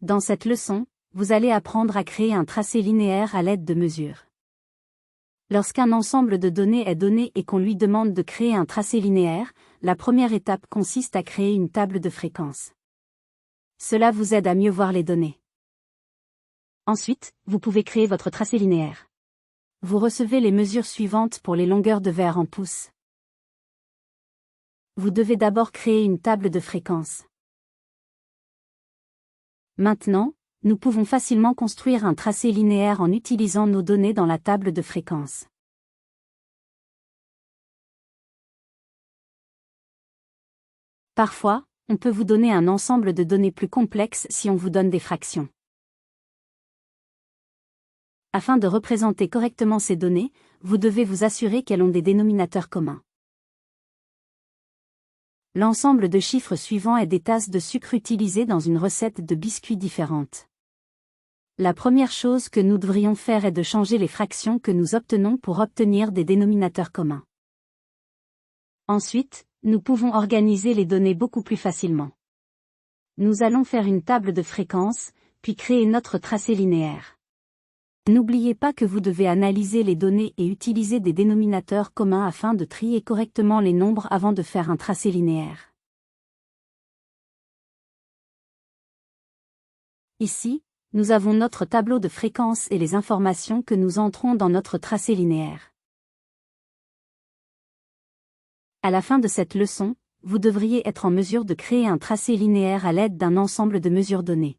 Dans cette leçon, vous allez apprendre à créer un tracé linéaire à l'aide de mesures. Lorsqu'un ensemble de données est donné et qu'on lui demande de créer un tracé linéaire, la première étape consiste à créer une table de fréquences. Cela vous aide à mieux voir les données. Ensuite, vous pouvez créer votre tracé linéaire. Vous recevez les mesures suivantes pour les longueurs de verre en pouces. Vous devez d'abord créer une table de fréquences. Maintenant, nous pouvons facilement construire un tracé linéaire en utilisant nos données dans la table de fréquences. Parfois, on peut vous donner un ensemble de données plus complexe si on vous donne des fractions. Afin de représenter correctement ces données, vous devez vous assurer qu'elles ont des dénominateurs communs. L'ensemble de chiffres suivants est des tasses de sucre utilisées dans une recette de biscuits différente. La première chose que nous devrions faire est de changer les fractions que nous obtenons pour obtenir des dénominateurs communs. Ensuite, nous pouvons organiser les données beaucoup plus facilement. Nous allons faire une table de fréquences, puis créer notre tracé linéaire. N'oubliez pas que vous devez analyser les données et utiliser des dénominateurs communs afin de trier correctement les nombres avant de faire un tracé linéaire. Ici, nous avons notre tableau de fréquences et les informations que nous entrons dans notre tracé linéaire. À la fin de cette leçon, vous devriez être en mesure de créer un tracé linéaire à l'aide d'un ensemble de mesures données.